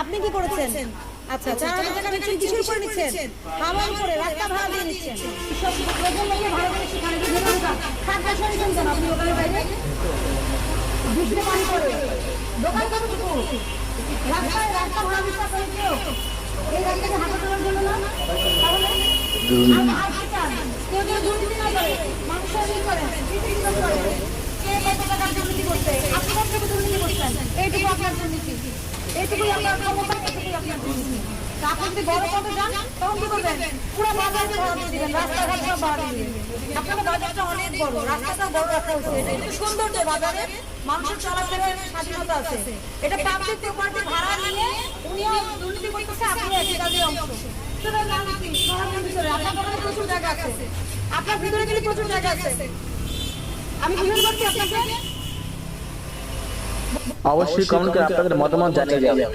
আপনি কি করেছেন? আচ্ছা, 4,000 টাকা বেতন কিসের উপরে নিচ্ছেন? খাওয়ার উপরে, রাস্তা ভাড়া দিয়ে নিচ্ছেন। সব প্রয়োজন লাগে ভাড়া করে সেখানে দিয়ে দেবেন না। খাদ্য সরিয়েছেন কেন আপনি দোকানের বাইরে? বিক্রি পানি করে দোকান কতটুকু? রাস্তায় রাস্তা ভাড়া দিতে পারে কেউ? এই রাস্তাকে হাঁটা চলার জন্য না? তাহলে কেউ কেউ দুর্নীতি না করে, মানুষের করে, করে কে কত টাকার দুর্নীতি করছে? আপনি কত টাকা দুর্নীতি করছেন? এইটুকু আপনার দুর্নীতি, এইটুকুই আপনার ক্ষমতা, এইটুকুই আপনার দুর্নীতি। আপনি যদি বড় পদে যান তখন কি করবেন? পুরো বাজারকে ভাড়া দিয়ে দিবেন, রাস্তাঘাট সব ভাড়া দিয়ে দিবেন। আপনাদের বাজারটা অনেক বড়, রাস্তাটা বড় রাখা হচ্ছে, এটা একটু সৌন্দর্য বাজারে, মানুষের চলাফেরার স্বাধীনতা আছে। এটা পাবলিক প্রপার্টি ভাড়া নিয়ে উনিও দুর্নীতি করতেছে, আপনি একই কাজে অংশ। সেটা না নাকি শহরের ভিতরে আপনার দোকানে প্রচুর জায়গা আছে, আপনার ভিতরে গেলে প্রচুর জায়গা আছে। আমি বুঝতে পারছি আপনাকে। অবশ্যই কমেন্ট করে আপনাদের মতামত জানিয়ে যাবেন।